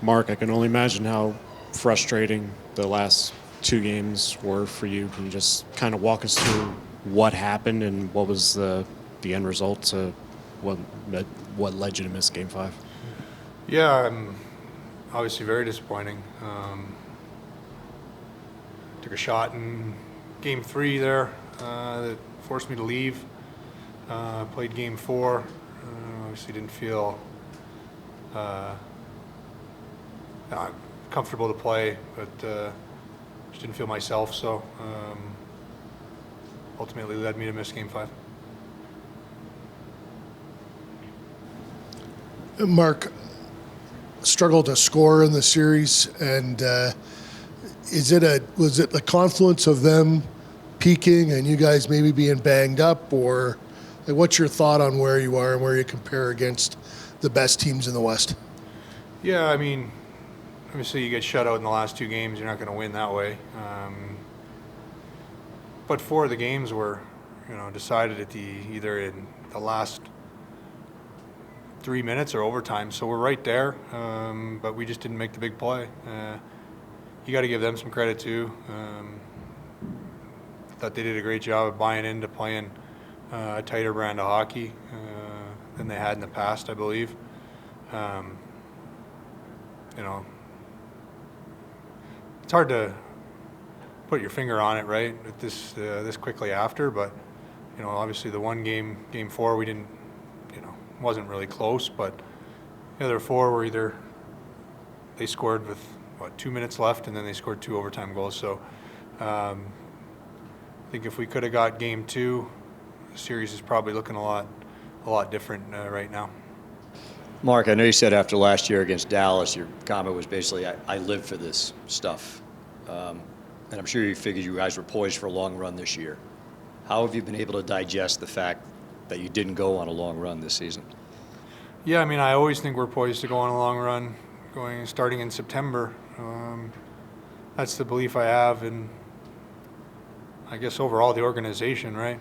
Mark, I can only imagine how frustrating the last two games were for you. Can you just kind of walk us through what happened and what was the end result to what what led you to miss Game 5? Yeah, obviously very disappointing. Took a shot in Game 3 there that forced me to leave. Played Game 4. Obviously didn't feel uh, comfortable to play, but just didn't feel myself. So ultimately led me to miss Game 5. Mark struggled to score in the series, and was it the confluence of them peaking and you guys maybe being banged up, or like, what's your thought on where you are and where you compare against the best teams in the West? Yeah, I mean, obviously you get shut out in the last two games, you're not going to win that way. But four of the games were, decided at either in the last 3 minutes or overtime. So we're right there, but we just didn't make the big play. You got to give them some credit too. Thought they did a great job of buying into playing a tighter brand of hockey than they had in the past, I believe. It's hard to put your finger on it, right? At this quickly after, but obviously the one game, Game 4, we didn't, wasn't really close, but the other four were either they scored with 2 minutes left, and then they scored two overtime goals. So I think if we could have got Game 2, the series is probably looking a lot different right now. Mark, I know you said after last year against Dallas, your comment was basically, I live for this stuff. And I'm sure you figured you guys were poised for a long run this year. How have you been able to digest the fact that you didn't go on a long run this season? Yeah, I mean, I always think we're poised to go on a long run, starting in September. That's the belief I have, and I guess overall the organization, right?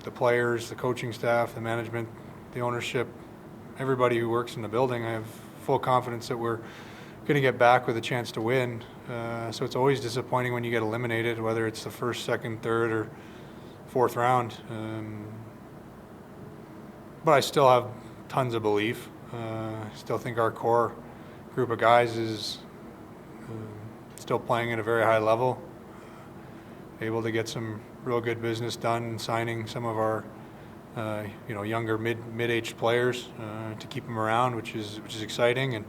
The players, the coaching staff, the management, the ownership, everybody who works in the building. I have full confidence that we're going to get back with a chance to win. So it's always disappointing when you get eliminated, whether it's the first, second, third, or fourth round. But I still have tons of belief. I still think our core group of guys is still playing at a very high level, able to get some real good business done, signing some of our younger mid-aged players to keep them around, which is exciting. And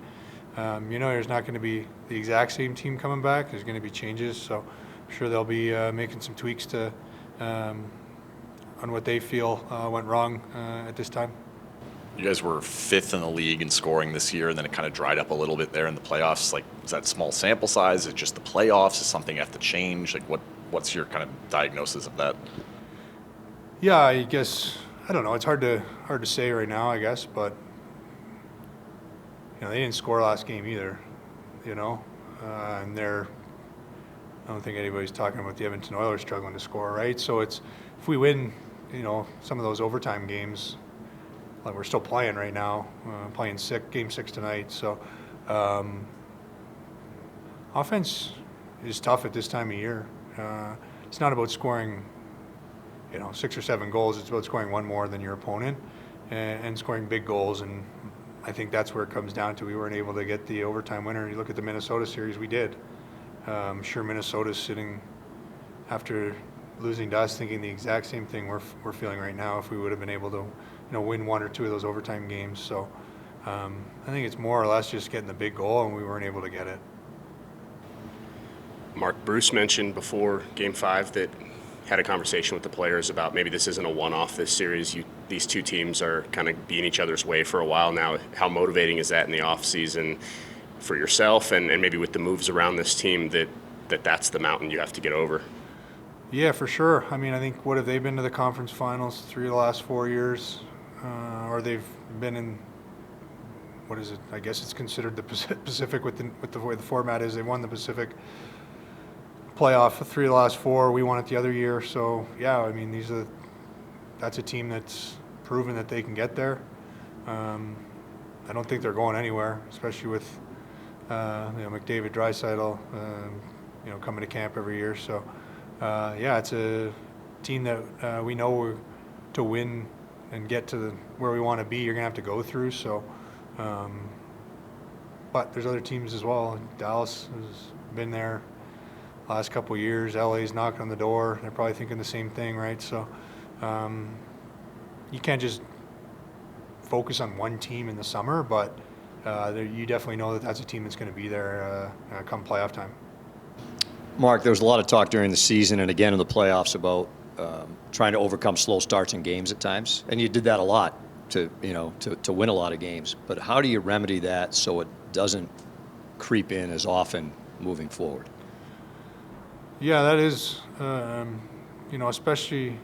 there's not going to be the exact same team coming back. There's going to be changes, so I'm sure they'll be making some tweaks to on what they feel went wrong at this time. You guys were fifth in the league in scoring this year, and then it kind of dried up a little bit there in the playoffs. Like, is that small sample size? Is it just the playoffs? Is something you have to change? Like, what's your kind of diagnosis of that? Yeah, I guess I don't know. It's hard to say right now, I guess, but they didn't score last game either, and I don't think anybody's talking about the Edmonton Oilers struggling to score, right? So if we win, some of those overtime games, like we're still playing right now, playing Game 6 tonight. So offense is tough at this time of year. It's not about scoring, 6 or 7 goals. It's about scoring one more than your opponent and scoring big goals. And I think that's where it comes down to. We weren't able to get the overtime winner. You look at the Minnesota series, we did. I'm sure Minnesota's sitting after losing to us thinking the exact same thing we're feeling right now if we would have been able to win one or two of those overtime games. So I think it's more or less just getting the big goal, and we weren't able to get it. Mark, Bruce mentioned before Game 5 that had a conversation with the players about maybe this isn't a one-off this series. These two teams are kind of being each other's way for a while now. How motivating is that in the off-season for yourself and maybe with the moves around this team that's the mountain you have to get over? Yeah, for sure. I mean, I think what have they been to the conference finals 3 of the last 4 years? Or they've been in, what is it? I guess it's considered the Pacific with the way the format is. They won the Pacific playoff 3 of the last 4. We won it the other year. So, yeah, I mean, that's a team that's proven that they can get there. I don't think they're going anywhere, especially with McDavid, Draisaitl, coming to camp every year. So yeah, it's a team that we know to win and get to where we want to be, you're gonna have to go through. So, but there's other teams as well. Dallas has been there last couple of years. LA's knocking on the door. They're probably thinking the same thing, right? So you can't just focus on one team in the summer, but you definitely know that that's a team that's going to be there come playoff time. Mark, there was a lot of talk during the season and again in the playoffs about trying to overcome slow starts in games at times, and you did that a lot to win a lot of games. But how do you remedy that so it doesn't creep in as often moving forward? Yeah, that is, especially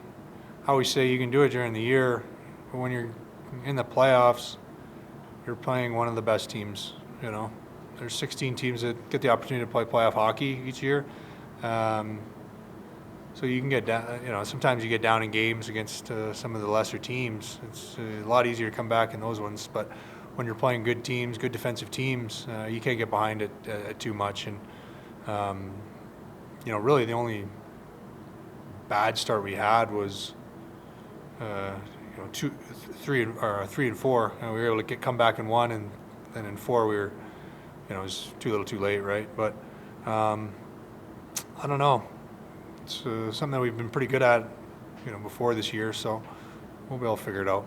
how we say you can do it during the year, but when you're in the playoffs, you're playing one of the best teams. There's 16 teams that get the opportunity to play playoff hockey each year. So you can get down, sometimes you get down in games against some of the lesser teams. It's a lot easier to come back in those ones. But when you're playing good teams, good defensive teams, you can't get behind it too much. And, really the only bad start we had was, 3 and 4. We were able to come back in 1, and then in 4 we were, it was too little too late, right? But I don't know. It's something that we've been pretty good at, before this year, so we'll be able to figure it out.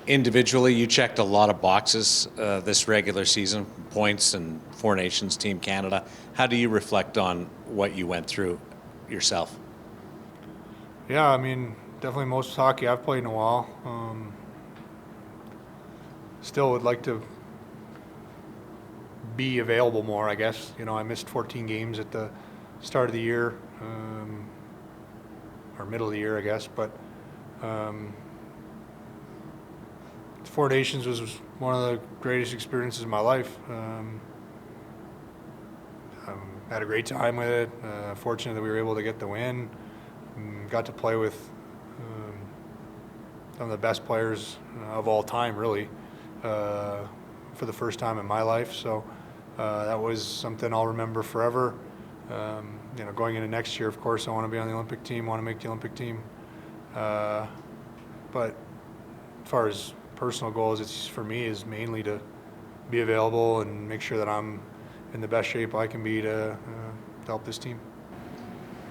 Individually, you checked a lot of boxes this regular season, points and Four Nations, Team Canada. How do you reflect on what you went through yourself? Yeah, I mean, definitely most hockey I've played in a while. Still would like to be available more, I guess. I missed 14 games at the start of the year, or middle of the year, I guess. But Four Nations was one of the greatest experiences of my life. Had a great time with it. Fortunate that we were able to get the win. Got to play with some of the best players of all time, really, for the first time in my life. So that was something I'll remember forever. Going into next year, of course, I want to be on the Olympic team, want to make the Olympic team. But as far as personal goals, it's for me is mainly to be available and make sure that I'm in the best shape I can be to help this team.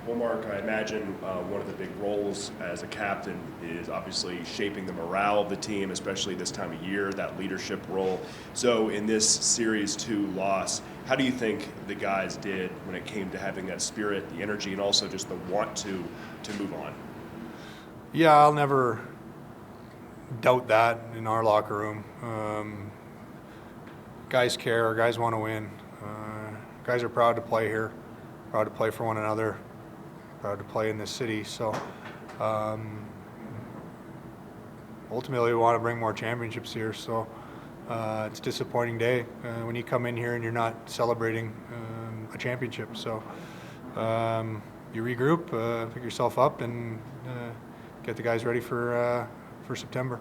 Well, Mark, I imagine one of the big roles as a captain is obviously shaping the morale of the team, especially this time of year, that leadership role. So in this Series 2 loss, how do you think the guys did when it came to having that spirit, the energy, and also just the want to move on? Yeah, I'll never doubt that in our locker room. Guys care, guys want to win. Guys are proud to play here, proud to play for one another, proud to play in this city. So ultimately we want to bring more championships here. So it's a disappointing day when you come in here and you're not celebrating a championship. So you regroup, pick yourself up, and get the guys ready for September.